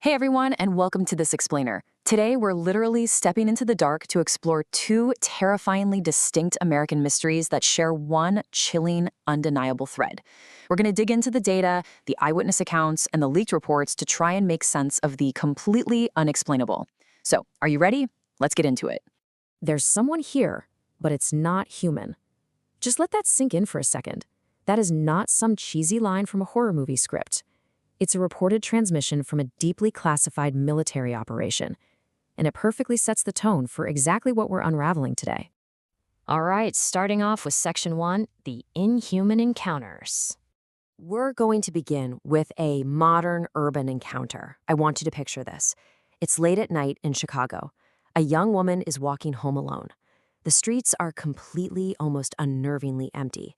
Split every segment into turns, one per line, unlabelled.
Hey everyone, and welcome to This Explainer. Today, we're literally stepping into the dark to explore two terrifyingly distinct American mysteries that share one chilling, undeniable thread. We're going to dig into the data, the eyewitness accounts, and the leaked reports to try and make sense of the completely unexplainable. So, are you ready? Let's get into it.
There's someone here, but it's not human. Just let that sink in for a second. That is not some cheesy line from a horror movie script. It's a reported transmission from a deeply classified military operation, and it perfectly sets the tone for exactly what we're unraveling today.
All right, starting off with Section 1, the inhuman encounters.
We're going to begin with a modern urban encounter. I want you to picture this. It's late at night in Chicago. A young woman is walking home alone. The streets are completely, almost unnervingly empty.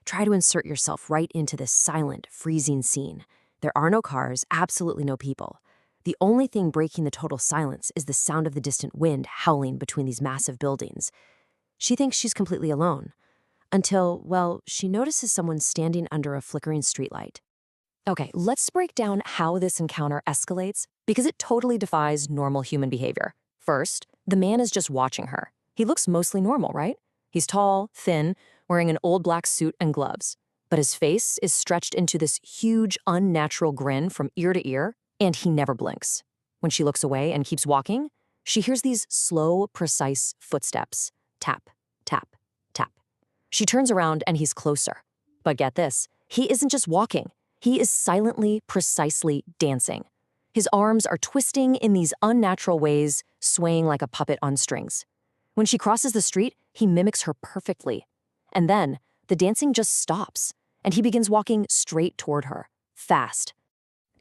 Try to insert yourself right into this silent, freezing scene. There are no cars, absolutely no people. The only thing breaking the total silence is the sound of the distant wind howling between these massive buildings. She thinks she's completely alone. Until, well, she notices someone standing under a flickering streetlight. Okay, let's break down how this encounter escalates, because it totally defies normal human behavior. First, the man is just watching her. He looks mostly normal, right? He's tall, thin, wearing an old black suit and gloves. But his face is stretched into this huge, unnatural grin from ear to ear, and he never blinks. When she looks away and keeps walking, she hears these slow, precise footsteps. Tap, tap, tap. She turns around and he's closer. But get this, he isn't just walking. He is silently, precisely dancing. His arms are twisting in these unnatural ways, swaying like a puppet on strings. When she crosses the street, he mimics her perfectly. And then, the dancing just stops, and he begins walking straight toward her, fast.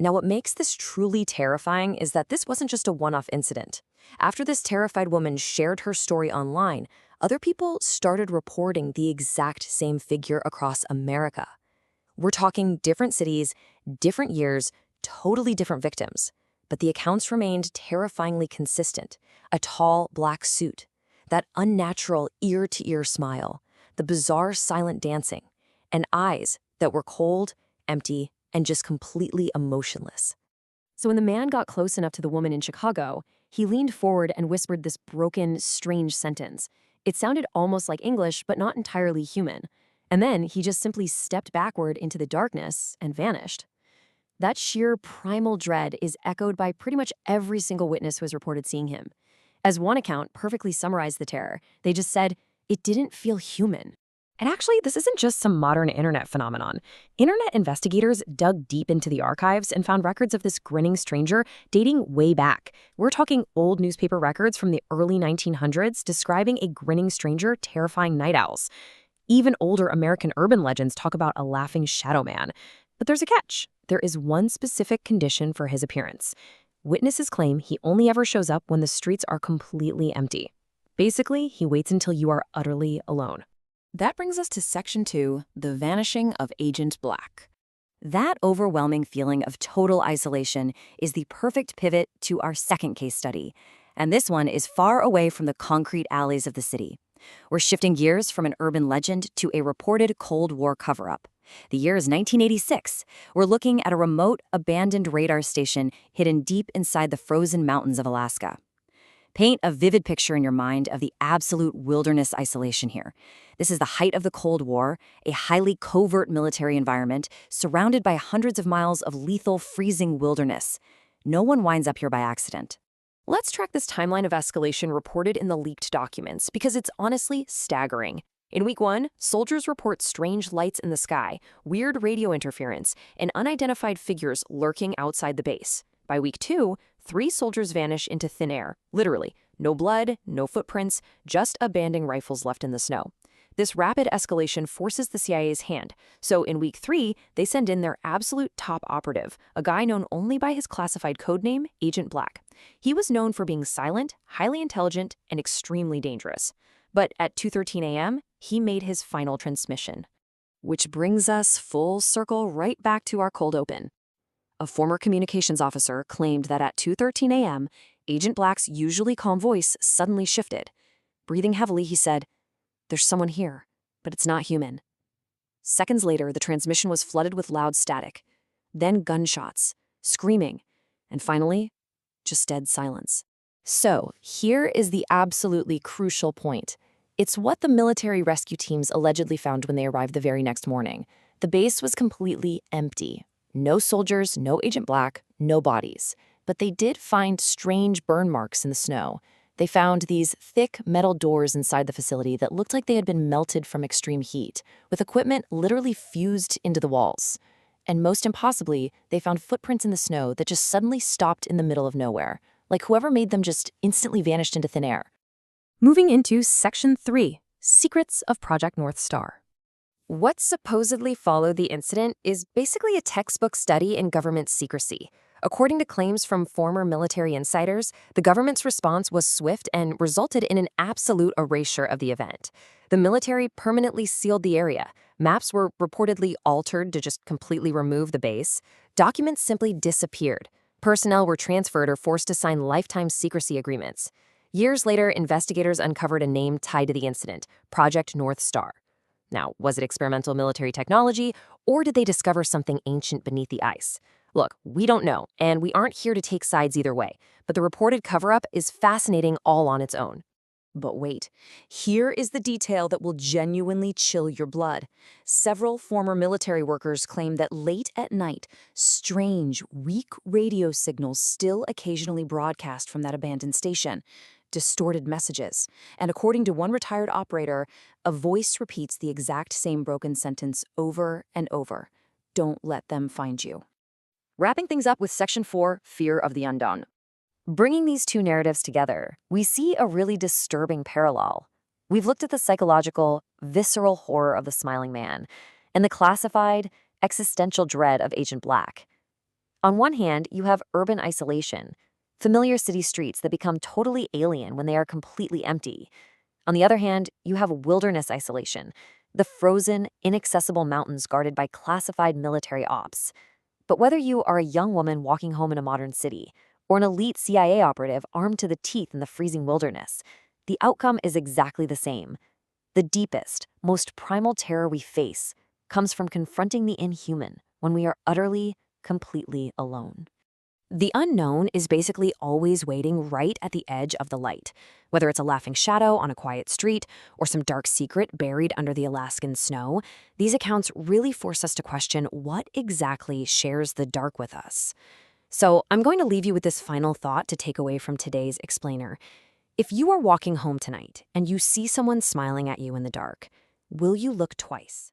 Now, what makes this truly terrifying is that this wasn't just a one-off incident. After this terrified woman shared her story online, other people started reporting the exact same figure across America. We're talking different cities, different years, totally different victims. But the accounts remained terrifyingly consistent. A tall, black suit, that unnatural ear-to-ear smile, the bizarre silent dancing, and eyes that were cold, empty, and just completely emotionless. So when the man got close enough to the woman in Chicago, he leaned forward and whispered this broken, strange sentence. It sounded almost like English, but not entirely human. And then he just simply stepped backward into the darkness and vanished. That sheer primal dread is echoed by pretty much every single witness who has reported seeing him. As one account perfectly summarized the terror, they just said, "It didn't feel human." And actually, this isn't just some modern internet phenomenon. Internet investigators dug deep into the archives and found records of this grinning stranger dating way back. We're talking old newspaper records from the early 1900s describing a grinning stranger terrifying night owls. Even older American urban legends talk about a laughing shadow man. But there's a catch. There is one specific condition for his appearance. Witnesses claim he only ever shows up when the streets are completely empty. Basically, he waits until you are utterly alone.
That brings us to Section 2, the vanishing of Agent Black. That overwhelming feeling of total isolation is the perfect pivot to our second case study, and this one is far away from the concrete alleys of the city. We're shifting gears from an urban legend to a reported Cold War cover-up. The year is 1986. We're looking at a remote, abandoned radar station hidden deep inside the frozen mountains of Alaska. Paint a vivid picture in your mind of the absolute wilderness isolation here. This is the height of the Cold War, a highly covert military environment surrounded by hundreds of miles of lethal, freezing wilderness. No one winds up here by accident.
Let's track this timeline of escalation reported in the leaked documents, because it's honestly staggering. In week 1, soldiers report strange lights in the sky, weird radio interference, and unidentified figures lurking outside the base. By week 2, 3 soldiers vanish into thin air. Literally, no blood, no footprints, just abandoned rifles left in the snow. This rapid escalation forces the CIA's hand. So in week 3, they send in their absolute top operative, a guy known only by his classified codename, Agent Black. He was known for being silent, highly intelligent, and extremely dangerous. But at 2:13 a.m., he made his final transmission. Which brings us full circle right back to our cold open. A former communications officer claimed that at 2:13 a.m., Agent Black's usually calm voice suddenly shifted. Breathing heavily, he said, "There's someone here, but it's not human." Seconds later, the transmission was flooded with loud static. Then gunshots, screaming, And finally, just dead silence. So, here is the absolutely crucial point. It's what the military rescue teams allegedly found when they arrived the very next morning. The base was completely empty. No soldiers, no Agent Black, no bodies. But they did find strange burn marks in the snow. They found these thick metal doors inside the facility that looked like they had been melted from extreme heat, with equipment literally fused into the walls. And most impossibly, they found footprints in the snow that just suddenly stopped in the middle of nowhere, like whoever made them just instantly vanished into thin air.
Moving into Section 3, Secrets of Project North Star.
What supposedly followed the incident is basically a textbook study in government secrecy. According to claims from former military insiders, the government's response was swift and resulted in an absolute erasure of the event. The military permanently sealed the area. Maps were reportedly altered to just completely remove the base. Documents simply disappeared. Personnel were transferred or forced to sign lifetime secrecy agreements. Years later, investigators uncovered a name tied to the incident, Project North Star. Now, was it experimental military technology, or did they discover something ancient beneath the ice? Look, we don't know, and we aren't here to take sides either way, but the reported cover-up is fascinating all on its own.
But wait, here is the detail that will genuinely chill your blood. Several former military workers claim that late at night, strange, weak radio signals still occasionally broadcast from that abandoned station. Distorted messages. And according to one retired operator, a voice repeats the exact same broken sentence over and over. Don't let them find you.
Wrapping things up with Section 4, Fear of the Unknown. Bringing these two narratives together, we see a really disturbing parallel. We've looked at the psychological, visceral horror of the smiling man and the classified, existential dread of Agent Black. On one hand, you have urban isolation, familiar city streets that become totally alien when they are completely empty. On the other hand, you have wilderness isolation, the frozen, inaccessible mountains guarded by classified military ops. But whether you are a young woman walking home in a modern city, or an elite CIA operative armed to the teeth in the freezing wilderness, the outcome is exactly the same. The deepest, most primal terror we face comes from confronting the inhuman when we are utterly, completely alone. The unknown is basically always waiting right at the edge of the light, whether it's a laughing shadow on a quiet street or some dark secret buried under the Alaskan snow. These accounts really force us to question what exactly shares the dark with us. So I'm going to leave you with this final thought to take away from today's explainer. If you are walking home tonight and you see someone smiling at you in the dark, will you look twice?